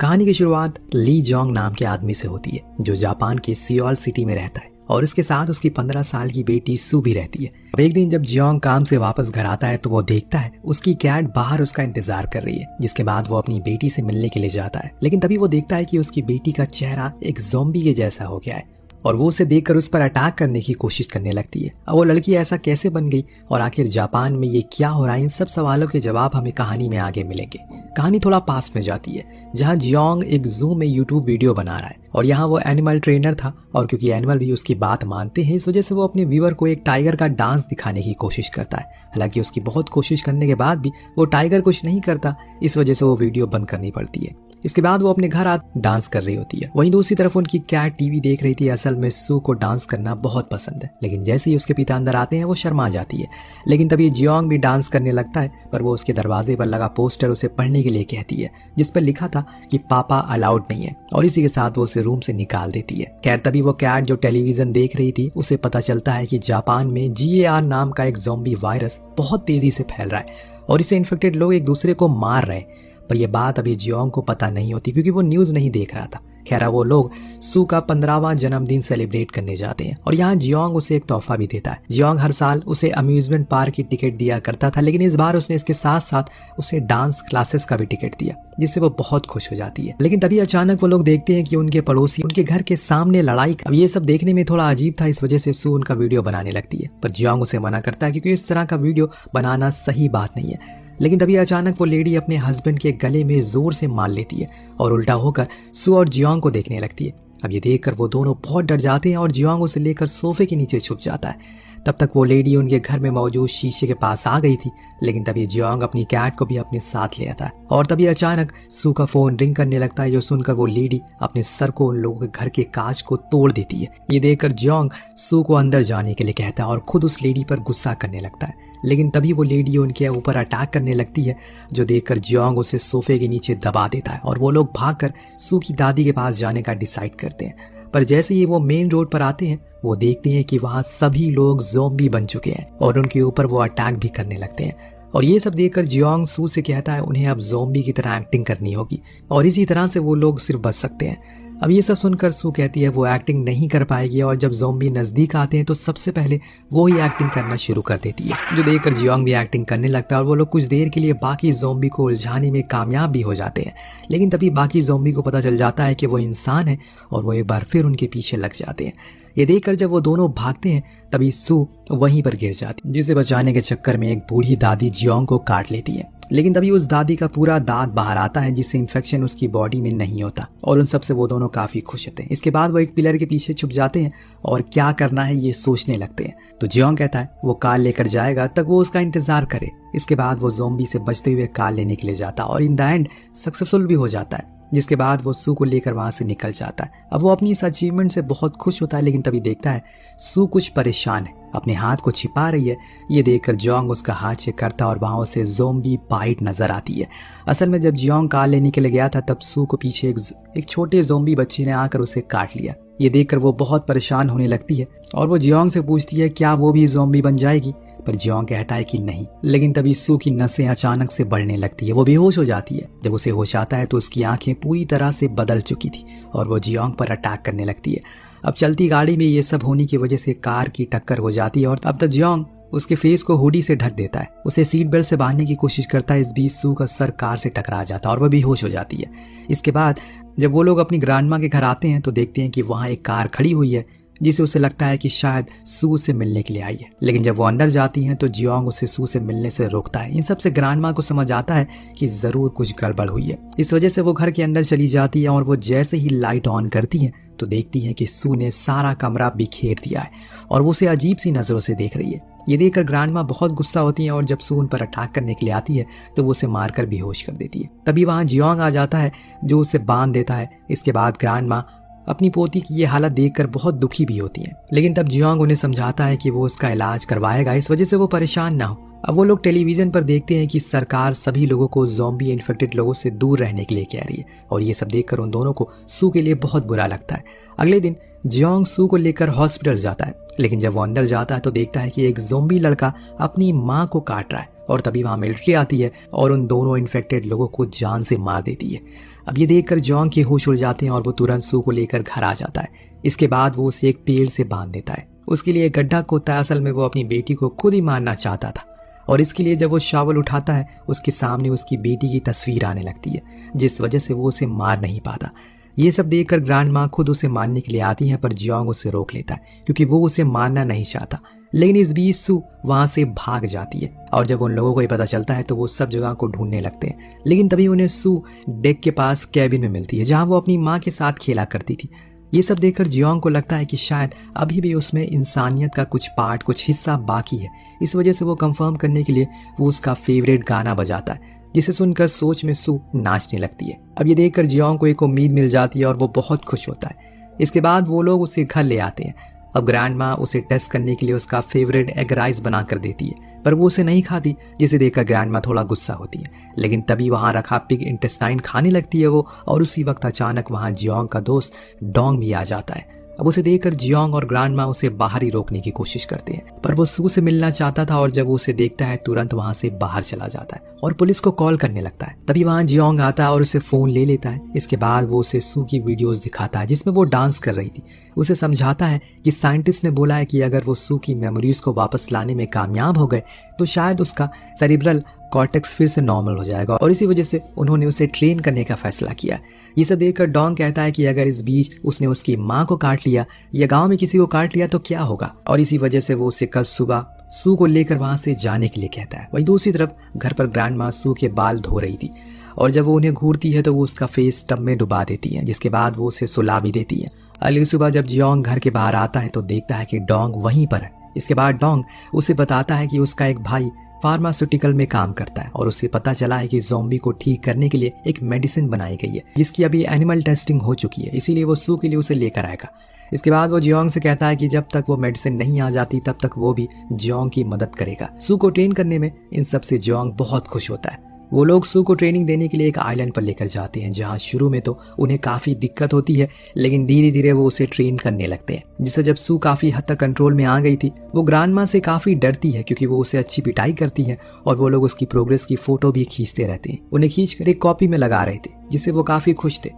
कहानी की शुरुआत ली जोंग नाम के आदमी से होती है जो जापान के सियोल सिटी में रहता है और उसके साथ उसकी 15 साल की बेटी सू भी रहती है। अब एक दिन जब जियोंग काम से वापस घर आता है तो वो देखता है उसकी कैट बाहर उसका इंतजार कर रही है, जिसके बाद वो अपनी बेटी से मिलने के लिए जाता है। लेकिन तभी वो देखता है कि उसकी बेटी का चेहरा एक ज़ॉम्बी के जैसा हो गया है और वो उसे देखकर उस पर अटैक करने की कोशिश करने लगती है। अब वो लड़की ऐसा कैसे बन गई और आखिर जापान में ये क्या हो रहा है, इन सब सवालों के जवाब हमें कहानी में आगे मिलेंगे। कहानी थोड़ा पास में जाती है जहाँ जियोंग एक जू में यूट्यूब वीडियो बना रहा है और यहाँ वो एनिमल ट्रेनर था और क्योंकि एनिमल भी उसकी बात मानते हैं इस वजह से वो अपने व्यूअर को एक टाइगर का डांस दिखाने की कोशिश करता है। हालांकि उसकी बहुत कोशिश करने के बाद भी वो टाइगर कुछ नहीं करता, इस वजह से वो वीडियो बंद करनी पड़ती है। इसके बाद वो अपने घर आ डांस कर रही होती है। वहीं दूसरी तरफ उनकी कैट टीवी देख रही थी। असल में सू को डांस करना बहुत पसंद है, लेकिन जैसे ही उसके पिता अंदर आते हैं वो शर्मा जाती है। लेकिन तभी जियोंग भी डांस करने लगता है, पर वो उसके दरवाजे पर लगा पोस्टर उसे पढ़ने के लिए कहती है जिस पर लिखा था कि पापा अलाउड नहीं है, और इसी के साथ वो उसे रूम से निकाल देती है। खैर तभी वो कैट जो टेलीविजन देख रही थी उसे पता चलता है कि जापान में GAR नाम का एक ज़ॉम्बी वायरस बहुत तेजी से फैल रहा है और इससे इन्फेक्टेड लोग एक दूसरे को मार रहे हैं। पर यह बात अभी जियोंग को पता नहीं होती क्योंकि वो न्यूज़ नहीं देख रहा था। खैर वो लोग सू का 15वां जन्मदिन सेलिब्रेट करने जाते हैं और यहाँ जियोंग उसे एक तोहफा भी देता है। जियोंग हर साल उसे अम्यूजमेंट पार्क की टिकट दिया करता था, लेकिन इस बार उसने इसके साथ साथ उसे डांस क्लासेस का भी टिकट दिया, जिससे वो बहुत खुश हो जाती है। लेकिन तभी अचानक वो लोग देखते हैं कि उनके पड़ोसी उनके घर के सामने लड़ाई। अब ये सब देखने में थोड़ा अजीब था, इस वजह से सू उनका वीडियो बनाने लगती है, पर जियोंग उसे मना करता है क्योंकि इस तरह का वीडियो बनाना सही बात नहीं है। लेकिन तभी अचानक वो लेडी अपने हस्बैंड के गले में जोर से मार लेती है और उल्टा होकर सू और जियोंग को देखने लगती है। अब ये देखकर वो दोनों बहुत डर जाते हैं और जियोंग उसे लेकर सोफे के नीचे छुप जाता है। तब तक वो लेडी उनके घर में मौजूद शीशे के पास आ गई थी, लेकिन तभी जियोंग अपनी कैट को भी अपने साथ ले आता है और तभी अचानक सू का फोन रिंग करने लगता है, जो सुनकर वो लेडी अपने सर को उन लोगों के घर के कांच को तोड़ देती है। ये देखकर जियोंग सू को अंदर जाने के लिए कहता है और खुद उस लेडी पर गुस्सा करने लगता है। लेकिन तभी वो लेडी उनके ऊपर अटैक करने लगती है, जो देखकर जियोंग उसे सोफे के नीचे दबा देता है और वो लोग भागकर सू की दादी के पास जाने का डिसाइड करते हैं। पर जैसे ही वो मेन रोड पर आते हैं वो देखते हैं कि वहाँ सभी लोग ज़ॉम्बी बन चुके हैं और उनके ऊपर वो अटैक भी करने लगते हैं। और ये सब देखकर जियोंग सू से कहता है उन्हें अब ज़ॉम्बी की तरह एक्टिंग करनी होगी और इसी तरह से वो लोग सिर्फ बच सकते हैं। अब ये सब सुनकर सू कहती है वो एक्टिंग नहीं कर पाएगी और जब ज़ॉम्बी नज़दीक आते हैं तो सबसे पहले वो ही एक्टिंग करना शुरू कर देती है, जो देखकर जियोंग भी एक्टिंग करने लगता है और वो लोग कुछ देर के लिए बाकी ज़ॉम्बी को उलझाने में कामयाब भी हो जाते हैं। लेकिन तभी बाकी ज़ॉम्बी को पता चल जाता है कि वो इंसान है और वो एक बार फिर उनके पीछे लग जाते हैं। ये देखकर जब वो दोनों भागते हैं तभी सू वहीं पर गिर जाती है, जिसे बचाने के चक्कर में एक बूढ़ी दादी जियोंग को काट लेती है। लेकिन तभी उस दादी का पूरा दांत बाहर आता है, जिससे इन्फेक्शन उसकी बॉडी में नहीं होता और उन सब से वो दोनों काफी खुश होते हैं। इसके बाद वो एक पिलर के पीछे छुप जाते हैं और क्या करना है ये सोचने लगते हैं। तो जियोंग कहता है वो कार लेकर जाएगा, तक वो उसका इंतजार करे। इसके बाद वो ज़ॉम्बी से बचते हुए कार लेने के लिए जाता है और इन द एंड सक्सेसफुल भी हो जाता है, जिसके बाद वो सू को लेकर वहां से निकल जाता है। अब वो अपनी इस अचीवमेंट से बहुत खुश होता है, लेकिन तभी देखता है सू कुछ परेशान है, अपने हाथ को छिपा रही है। ये देखकर जियोंग उसका हाथ चेक करता है और वहां उसे ज़ॉम्बी बाइट नजर आती है। असल में जब जियोंग कार लेने के लिए गया था तब सू को पीछे एक छोटे ज़ॉम्बी बच्चे ने आकर उसे काट लिया। ये देखकर वो बहुत परेशान होने लगती है और वो जियोंग से पूछती है क्या वो भी ज़ॉम्बी बन जाएगी, पर जियोंग कहता है कि नहीं। लेकिन तभी सू की नसें अचानक से बढ़ने लगती है, वो बेहोश हो जाती है। जब उसे होश आता है तो उसकी आंखें पूरी तरह से बदल चुकी थी और वो जियोंग पर अटैक करने लगती है। अब चलती गाड़ी में ये सब होने की वजह से कार की टक्कर हो जाती है और अब तक जियोंग उसके फेस को हुडी से ढक देता है, उसे सीट बेल्ट से बांधने की कोशिश करता है। इस बीच सू का सर कार से टकरा जाता है और वह बेहोश हो जाती है। इसके बाद जब वो लोग अपनी ग्रैंडमा के घर आते हैं तो देखते हैं कि वहाँ एक कार खड़ी हुई है, जिसे उसे लगता है कि शायद सू से मिलने के लिए आई है। लेकिन जब वो अंदर जाती हैं तो जियोंग उसे सू से मिलने से रोकता है। इन सब से ग्रैंडमा को समझ आता है कि जरूर कुछ गड़बड़ हुई है। इस वजह से वो घर के अंदर चली जाती है और वो जैसे ही लाइट ऑन करती है तो देखती है कि सू ने सारा कमरा बिखेर दिया है और वो उसे अजीब सी नजरों से देख रही है। ये देखकर ग्रैंडमा बहुत गुस्सा होती है और जब सू उन पर अटैक करने के लिए आती है तो वो उसे मारकर बेहोश कर देती है। तभी वहाँ जियोंग आ जाता है जो उसे बांध देता है। इसके बाद ग्रैंडमा अपनी पोती की ये हालत देखकर बहुत दुखी भी होती है, लेकिन तब जियोंग उन्हें समझाता है कि वो उसका इलाज करवाएगा, इस वजह से वो परेशान ना हो। अब वो लोग टेलीविजन पर देखते हैं कि सरकार सभी लोगों को ज़ॉम्बी इन्फेक्टेड लोगों से दूर रहने के लिए कह रही है और ये सब देखकर उन दोनों को सू के लिए बहुत बुरा लगता है। अगले दिन जियोंग सू को लेकर हॉस्पिटल जाता है, लेकिन जब वो अंदर जाता है तो देखता है कि एक ज़ॉम्बी लड़का अपनी माँ को काट रहा है और तभी वहाँ मिलिट्री आती है और उन दोनों इन्फेक्टेड लोगों को जान से मार देती है। अब ये देखकर जॉन्ग के होश उड़ जाते हैं और वो तुरंत सू को लेकर घर आ जाता है। इसके बाद वो उसे एक पेड़ से बांध देता है। उसके लिए एक गड्ढा खोदता है। असल में वो अपनी बेटी को खुद ही मारना चाहता था और इसके लिए जब वो शावल उठाता है उसके सामने उसकी बेटी की तस्वीर आने लगती है, जिस वजह से वो उसे मार नहीं पाता। ये सब देखकर ग्रैंड माँ खुद उसे मारने के लिए आती है, पर जियोंग उसे रोक लेता है क्योंकि वो उसे मारना नहीं चाहता। लेकिन इस बीच सू वहां से भाग जाती है और जब उन लोगों को ये पता चलता है तो वो सब जगह को ढूंढने लगते हैं। लेकिन तभी उन्हें सू डेक के पास कैबिन में मिलती है जहां वो अपनी माँ के साथ खेला करती थी। ये सब देखकर जियोंग को लगता है कि शायद अभी भी उसमें इंसानियत का कुछ पार्ट, कुछ हिस्सा बाकी है। इस वजह से वो कंफर्म करने के लिए वो उसका फेवरेट गाना बजाता है, जिसे सुनकर सोच में सू नाचने लगती है। अब ये देखकर जियोंग को एक उम्मीद मिल जाती है और वो बहुत खुश होता है। इसके बाद वो लोग उसे घर ले आते हैं। अब ग्रैंड माँ उसे टेस्ट करने के लिए उसका फेवरेट एग राइस बना कर देती है, पर वो उसे नहीं खाती, जिसे देखकर ग्रैंड माँ थोड़ा गुस्सा होती है। लेकिन तभी वहां रखा पिग इंटेस्टाइन खाने लगती है वो, और उसी वक्त अचानक वहां जियोंग का दोस्त डोंग भी आ जाता है। अब उसे देखकर जियोंग और ग्रैंड माँ उसे बाहर ही रोकने की कोशिश करते हैं, पर वो सू से मिलना चाहता था और जब वो उसे देखता है तुरंत वहां से बाहर चला जाता है और पुलिस को कॉल करने लगता है। तभी वहां जियोंग आता है और उसे फोन ले लेता है। इसके बाद वो उसे सू की वीडियोस दिखाता है जिसमें वो डांस कर रही थी। उसे समझाता है कि साइंटिस्ट ने बोला है कि अगर वो सू की मेमोरीज को वापस लाने में कामयाब हो गए तो शायद उसका सेरिब्रल कॉर्टेक्स फिर से नॉर्मल हो जाएगा, और इसी वजह से उन्होंने उसे ट्रेन करने का फैसला किया। ये सब देखकर डोंग कहता है कि अगर इस बीच उसने उसकी माँ को काट लिया या गांव में किसी को काट लिया तो क्या होगा, और इसी वजह से वो उसे कल सुबह सू को लेकर वहां से जाने के लिए कहता है। वहीं दूसरी तरफ घर पर ग्रैंड माँ सू के बाल धो रही थी और जब वो उन्हें घूरती है तो वो उसका फेस टब में डुबा देती है, जिसके बाद वो उसे सुला भी देती है। अगली सुबह जब जियोंग घर के बाहर आता है तो देखता है कि डोंग वहीं पर है। इसके बाद डोंग उसे बताता है कि उसका एक भाई फार्मास्यूटिकल में काम करता है और उसे पता चला है कि ज़ॉम्बी को ठीक करने के लिए एक मेडिसिन बनाई गई है जिसकी अभी एनिमल टेस्टिंग हो चुकी है, इसीलिए वो सू के लिए उसे लेकर आएगा। इसके बाद वो जियोंग से कहता है कि जब तक वो मेडिसिन नहीं आ जाती तब तक वो भी जियोंग की मदद करेगा। सू को ट्रेन करने में इन सब से जियोंग बहुत खुश होता है। वो लोग सू को ट्रेनिंग देने के लिए एक आइलैंड पर लेकर जाते हैं जहां शुरू में तो उन्हें काफ़ी दिक्कत होती है, लेकिन धीरे धीरे वो उसे ट्रेन करने लगते हैं। जिससे जब सू काफ़ी हद तक कंट्रोल में आ गई थी, वो ग्रैंड माँ से काफ़ी डरती है क्योंकि वो उसे अच्छी पिटाई करती है और वो लोग उसकी प्रोग्रेस की फ़ोटो भी खींचते रहते हैं। उन्हें खींचकर एक कॉपी में लगा रहे थे जिससे वो काफ़ी खुश थे।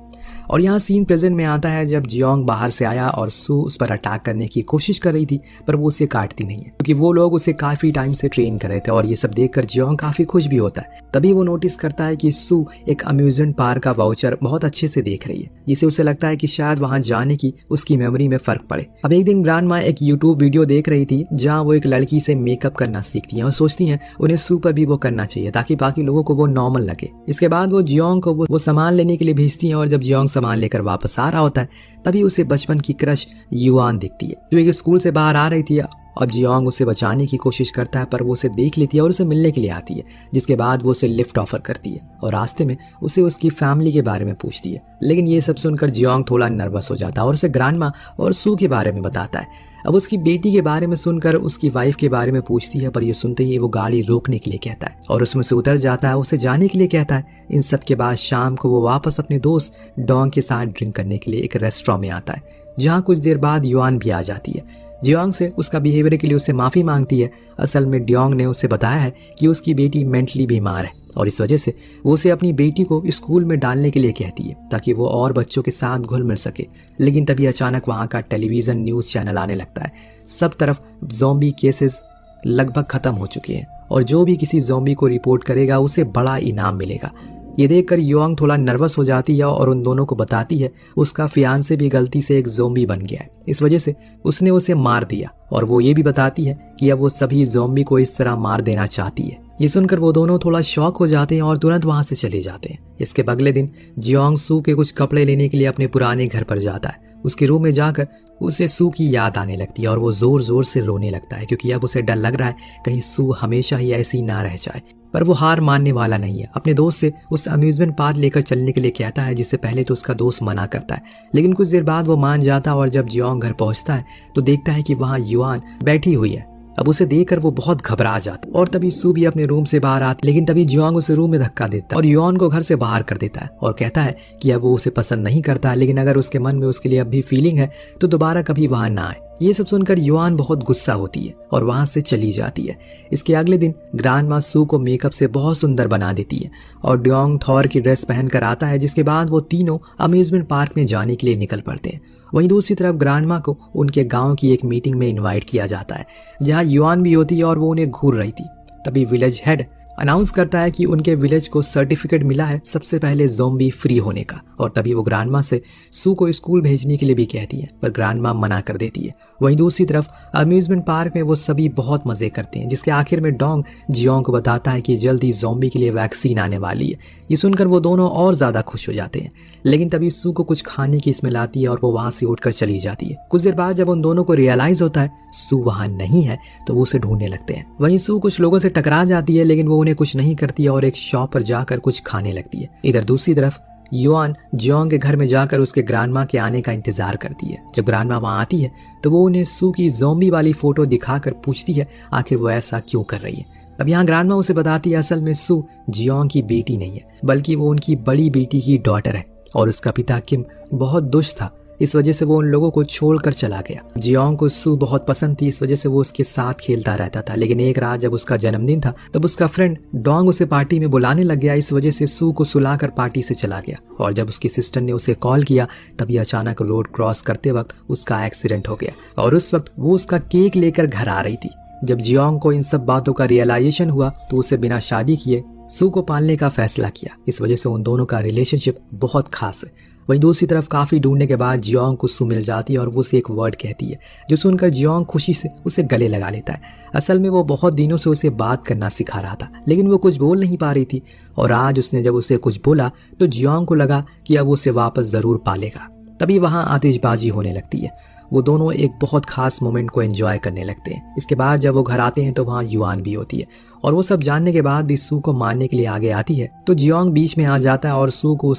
और यहाँ सीन प्रेजेंट में आता है जब जियोंग बाहर से आया और सू उस पर अटैक करने की कोशिश कर रही थी, पर वो उसे काटती नहीं है क्योंकि वो लोग उसे काफी टाइम से ट्रेन कर रहे थे। और ये सब देखकर जियोंग काफी खुश भी होता है। तभी वो नोटिस करता है कि सू एक अम्यूजमेंट पार्क का वाउचर बहुत अच्छे से देख रही है, जिससे उसे लगता है कि शायद वहां जाने की उसकी मेमोरी में फर्क पड़े। अब एक दिन ग्रैंड माँ एक यूट्यूब वीडियो देख रही थी जहाँ वो एक लड़की से मेकअप करना सीखती है और सोचती है उन्हें सू पर भी वो करना चाहिए ताकि बाकी लोगों को वो नॉर्मल लगे। इसके बाद वो जियोंग को वो सामान लेने के लिए भेजती है और जब जियोंग सामान लेकर वापस आ रहा होता है तभी उसे बचपन की क्रश युआन दिखती है जो एक स्कूल से बाहर आ रही थी। अब जियोंग उसे बचाने की कोशिश करता है पर वो उसे देख लेती है और उसे मिलने के लिए आती है, जिसके बाद वो उसे लिफ्ट ऑफर करती है और रास्ते में उसे उसकी फैमिली के बारे में पूछती है। लेकिन ये सब सुनकर जियोंग थोड़ा नर्वस हो जाता है और उसे ग्रैंडमा और सू के बारे में बताता है। अब उसकी बेटी के बारे में सुनकर उसकी वाइफ के बारे में पूछती है, पर ये सुनते ही वो गाड़ी रोकने के लिए कहता है और उसमें से उतर जाता है, उसे जाने के लिए कहता है। इन सब के बाद शाम को वो वापस अपने दोस्त डोंग के साथ ड्रिंक करने के लिए एक रेस्टोरेंट में आता है जहाँ कुछ देर बाद युआन भी आ जाती है। जियोंग से उसका बिहेवियर के लिए उससे माफ़ी मांगती है। असल में डियोंग ने उसे बताया है कि उसकी बेटी मेंटली बीमार है और इस वजह से वो उसे अपनी बेटी को स्कूल में डालने के लिए कहती है ताकि वो और बच्चों के साथ घुल मिल सके। लेकिन तभी अचानक वहाँ का टेलीविज़न न्यूज़ चैनल आने लगता है। सब तरफ ज़ॉम्बी केसेस लगभग ख़त्म हो चुके हैं और जो भी किसी ज़ॉम्बी को रिपोर्ट करेगा उसे बड़ा इनाम मिलेगा। ये देखकर युआंग थोड़ा नर्वस हो जाती है और उन दोनों को बताती है उसका फियांसे भी गलती से एक ज़ॉम्बी बन गया है, इस वजह से उसने उसे मार दिया। और वो ये भी बताती है कि अब वो सभी ज़ॉम्बी को इस तरह मार देना चाहती है। ये सुनकर वो दोनों थोड़ा शॉक हो जाते हैं और तुरंत वहां से चले जाते हैं। इसके अगले दिन जियोंग सू के कुछ कपड़े लेने के लिए अपने पुराने घर पर जाता है। उसके रूम में जाकर उसे सू की याद आने लगती है और वो जोर जोर से रोने लगता है क्योंकि अब उसे डर लग रहा है कहीं सू हमेशा ही ऐसी ना रह जाए। पर वो हार मानने वाला नहीं है। अपने दोस्त से उस अम्यूजमेंट पार्क लेकर चलने के लिए कहता है, जिससे पहले तो उसका दोस्त मना करता है, लेकिन कुछ देर बाद वो मान जाता है और जब जियोंग घर पहुंचता है तो देखता है कि वहाँ युआन बैठी हुई है। अब उसे देखकर वो बहुत घबरा जाता है और तभी सू भी अपने रूम से बाहर आती, लेकिन तभी जियोंग उसे रूम में धक्का देता है और युआन को घर से बाहर कर देता है और कहता है कि अब वो उसे पसंद नहीं करता, लेकिन अगर उसके मन में उसके लिए अब भी फीलिंग है तो दोबारा कभी वहां ना आए। ये सब सुनकर युआन बहुत गुस्सा होती है और वहां से चली जाती है। इसके अगले दिन ग्रैंडमा सू को मेकअप से बहुत सुंदर बना देती है और ड्योंग थॉर की ड्रेस पहनकर आता है, जिसके बाद वो तीनों अम्यूजमेंट पार्क में जाने के लिए निकल पड़ते हैं। वहीं दूसरी तरफ ग्रैंडमा को उनके गांव की एक मीटिंग में इनवाइट किया जाता है, जहां युआन भी होती है और वो उन्हें घूर रही थी। तभी विलेज हेड अनाउंस करता है कि उनके विलेज को सर्टिफिकेट मिला है सबसे पहले ज़ॉम्बी फ्री होने का, और तभी वो ग्रैंडमा से सू को स्कूल भेजने के लिए भी कहती है, पर ग्रैंडमा मना कर देती है। वहीं दूसरी तरफ अम्यूजमेंट पार्क में वो सभी बहुत मजे करते हैं, जिसके आखिर में डोंग जियोंग को बताता है कि जल्द ही ज़ॉम्बी के लिए वैक्सीन आने वाली है। ये सुनकर वो दोनों और ज्यादा खुश हो जाते हैं, लेकिन तभी सू को कुछ खाने की स्मेल आती है और वो वहां से उठकर चली जाती है। कुछ देर बाद जब उन दोनों को रियलाइज होता है सू वहां नहीं है, तो वो उसे ढूंढने लगते हैं। वहीं सू कुछ लोगों से टकरा जाती है, लेकिन वो उन्हें कुछ नहीं करती और एक शॉप पर जाकर कुछ खाने लगती है। इधर दूसरी तरफ युआन जियोंग के घर में जाकर उसके ग्रैंडमा के आने का इंतजार करती है। जब ग्रैंडमा वहां आती है तो वो उन्हें सू की ज़ॉम्बी वाली फोटो दिखाकर पूछती है आखिर वो ऐसा क्यों कर रही है। अब यहाँ ग्रैंडमा उसे बताती है असल में सू जियोंग की बेटी नहीं है, बल्कि वो उनकी बड़ी बेटी की डॉटर है और उसका पिता किम बहुत दुष्ट था, इस वजह से वो उन लोगों को छोड़कर चला गया। जियोंग को सू बहुत पसंद थी, इस वजह से वो उसके साथ खेलता रहता था। लेकिन एक रात जब उसका जन्मदिन था तब उसका फ्रेंड डोंग उसे पार्टी में बुलाने लग गया, इस वजह से सू को सुलाकर पार्टी से चला गया। और जब उसकी सिस्टर ने उसे कॉल किया तभी अचानक रोड क्रॉस करते वक्त उसका एक्सीडेंट हो गया और उस वक्त वो उसका केक लेकर घर आ रही थी। जब जियोंग को इन सब बातों का रियलाइजेशन हुआ तो उसे बिना शादी किए सू को पालने का फैसला किया। इस वजह से उन दोनों का रिलेशनशिप बहुत खास है। वहीं दूसरी तरफ काफी ढूंढने के बाद जियोंग को सू मिल जाती है और वो उसे एक वर्ड कहती है, जो सुनकर जियोंग खुशी से उसे गले लगा लेता है। असल में वो बहुत दिनों से उसे बात करना सिखा रहा था, लेकिन वो कुछ बोल नहीं पा रही थी और आज उसने जब उसे कुछ बोला तो जियोंग को लगा कि अब उसे वापस जरूर पालेगा। तभी वहां आतिशबाजी होने लगती है। वो दोनों एक बहुत खास मोमेंट को एंजॉय करने लगते हैं। इसके बाद जब वो घर आते हैं तो वहाँ युआन भी होती है और वो सब जानने के बाद भी सू को मारने के लिए आगे आती है तो जियोंग बीच में आ जाता है और सू को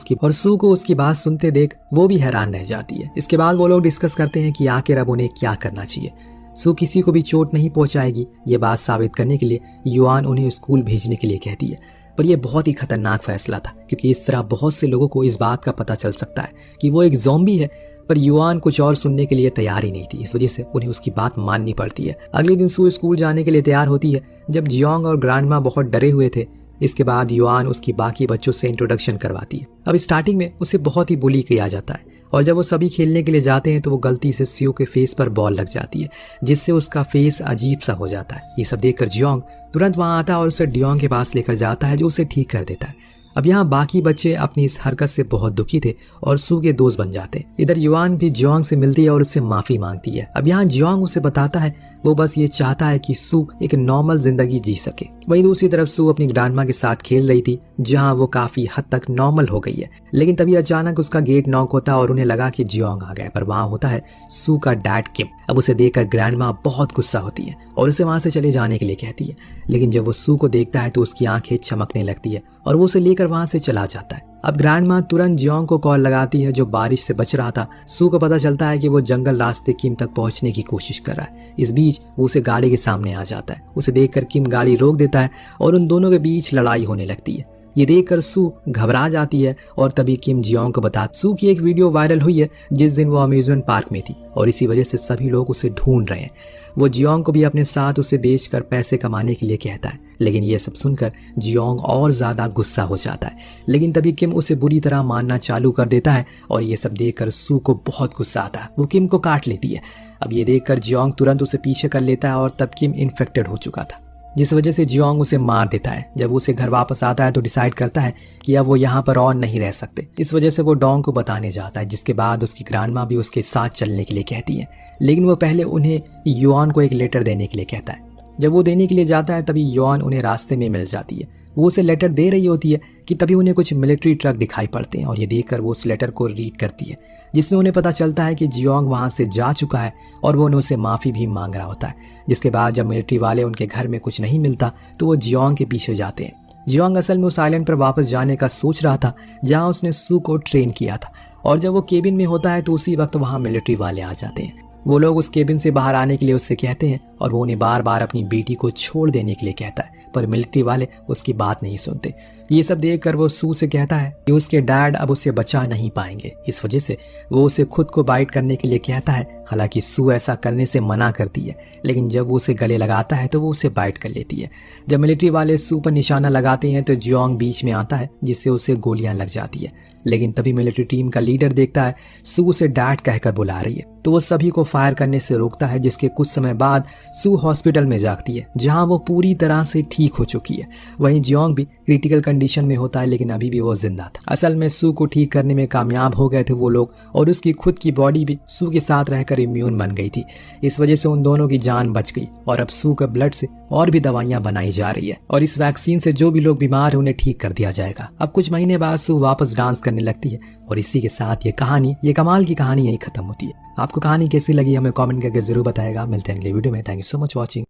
उसकी बात सुनते देख वो भी हैरान रह जाती है। इसके बाद वो लोग डिस्कस करते हैं कि आखिर अब उन्हें क्या करना चाहिए। सू किसी को भी चोट नहीं पहुंचाएगी, ये बात साबित करने के लिए युआन उन्हें स्कूल भेजने के लिए कहती है। पर यह बहुत ही खतरनाक फैसला था, क्योंकि इस तरह बहुत से लोगों को इस बात का पता चल सकता है कि वो एक ज़ॉम्बी है। पर युआन कुछ और सुनने के लिए तैयार ही नहीं थी, इस वजह से उन्हें उसकी बात माननी पड़ती है। अगले दिन सू स्कूल जाने के लिए तैयार होती है जब जियोंग और ग्रैंडमा बहुत डरे हुए थे। इसके बाद युआन उसकी बाकी बच्चों से इंट्रोडक्शन करवाती है। अब स्टार्टिंग में उसे बहुत ही बुली किया जाता है और जब वो सभी खेलने के लिए जाते हैं तो वो गलती से सियो के फेस पर बॉल लग जाती है, जिससे उसका फेस अजीब सा हो जाता है। ये सब देखकर जियोंग तुरंत वहां आता है और उसे ड्योंग के पास लेकर जाता है, जो उसे ठीक कर देता है। अब यहाँ बाकी बच्चे अपनी इस हरकत से बहुत दुखी थे और सू के दोस्त बन जाते हैं। इधर युआन भी जियोंग से मिलती है और उससे माफी मांगती है। अब यहाँ जियोंग उसे बताता है वो बस ये चाहता है कि सू एक नॉर्मल जिंदगी जी सके। वहीं दूसरी तरफ सू अपनी ग्रैंडमा के साथ खेल रही थी, जहाँ वो काफी हद तक नॉर्मल हो गई है। लेकिन तभी अचानक उसका गेट नॉक होता है और उन्हें लगा कि जियोंग आ गया, पर वहाँ होता है सू का डैड किम। अब उसे देखकर ग्रैंडमा बहुत गुस्सा होती है और उसे वहां से चले जाने के लिए कहती है, लेकिन जब वो सू को देखता है तो उसकी आंखें चमकने लगती है और वो उसे लेकर वहां से चला जाता है। अब ग्रैंडमा तुरंत जियोंग को कॉल लगाती है, जो बारिश से बच रहा था। सू को पता चलता है कि वो जंगल रास्ते किम तक पहुंचने की कोशिश कर रहा है। इस बीच वो उसे गाड़ी के सामने आ जाता है। उसे देखकर किम गाड़ी रोक देता है और उन दोनों के बीच लड़ाई होने लगती है। ये देखकर सू घबरा जाती है और तभी किम जियोंग को बताता सू की एक वीडियो वायरल हुई है जिस दिन वो अम्यूजमेंट पार्क में थी और इसी वजह से सभी लोग उसे ढूंढ रहे हैं। वो जियोंग को भी अपने साथ उसे बेचकर पैसे कमाने के लिए कहता है, लेकिन ये सब सुनकर जियोंग और ज्यादा गुस्सा हो जाता है। लेकिन तभी किम उसे बुरी तरह मारना चालू कर देता है और ये सब देखकर सू को बहुत गुस्सा आता है। वो किम को काट लेती है। अब ये देखकर जियोंग तुरंत उसे पीछे कर लेता है और तब किम इन्फेक्टेड हो चुका था, जिस वजह से जियोंग उसे मार देता है। जब उसे घर वापस आता है तो डिसाइड करता है कि अब वो यहाँ पर और नहीं रह सकते। इस वजह से वो डोंग को बताने जाता है, जिसके बाद उसकी ग्रैंडमा भी उसके साथ चलने के लिए कहती है, लेकिन वो पहले उन्हें युआन को एक लेटर देने के लिए कहता है। जब वो देने के लिए जाता है तभी युआन उन्हें रास्ते में मिल जाती है। वो उसे लेटर दे रही होती है कि तभी उन्हें कुछ मिलिट्री ट्रक दिखाई पड़ते हैं और ये देखकर वो उस लेटर को रीड करती है, जिसमें उन्हें पता चलता है कि जियोंग वहां से जा चुका है और वो उन्हें उसे माफी भी मांग रहा होता है। जिसके बाद जब मिलिट्री वाले उनके घर में कुछ नहीं मिलता तो वो जियोंग के पीछे जाते हैं। जियोंग असल में उस आइलैंड पर वापस जाने का सोच रहा था जहाँ उसने सू को ट्रेन किया था, और जब वो केबिन में होता है तो उसी वक्त वहाँ मिलिट्री वाले आ जाते हैं। वो लोग उस केबिन से बाहर आने के लिए उससे कहते हैं और वो उन्हें बार बार अपनी बेटी को छोड़ देने के लिए कहता है, पर मिलिट्री वाले उसकी बात नहीं सुनते। ये सब देखकर वो सू से कहता है कि उसके डैड अब उसे बचा नहीं पाएंगे। इस वजह से वो उसे खुद को बाइट करने के लिए कहता है। हालांकि सू ऐसा करने से मना करती है, लेकिन जब वो उसे गले लगाता है तो वो उसे बाइट कर लेती है। जब मिलिट्री वाले सू पर निशाना लगाते हैं तो जियोंग बीच में आता है, जिससे उसे गोलियां लग जाती है। लेकिन तभी मिलिट्री टीम का लीडर देखता है सू उसे डैड कहकर बुला रही है, तो वो सभी को फायर करने से रोकता है। जिसके कुछ समय बाद सू हॉस्पिटल में जागती है, जहां वो पूरी तरह से ठीक हो चुकी है। वहीं जियोंग भी क्रिटिकल कंडीशन में होता है, लेकिन अभी भी वो जिंदा था। असल में सू को ठीक करने में कामयाब हो गए थे वो लोग, और उसकी खुद की बॉडी भी सू के साथ रहकर इम्यून बन गई थी। इस वजह से उन दोनों की जान बच गई, और अब सू के ब्लड से और भी दवाइयां बनाई जा रही है, और इस वैक्सीन से जो भी लोग बीमार है उन्हें ठीक कर दिया जाएगा। अब कुछ महीने बाद सू वापस डांस करने लगती है, और इसी के साथ ये कमाल की कहानी यही खत्म होती है। आपको कहानी कैसी लगी हमें कमेंट करके जरूर बताएगा। मिलते हैं अगले वीडियो में। Thank you so much watching.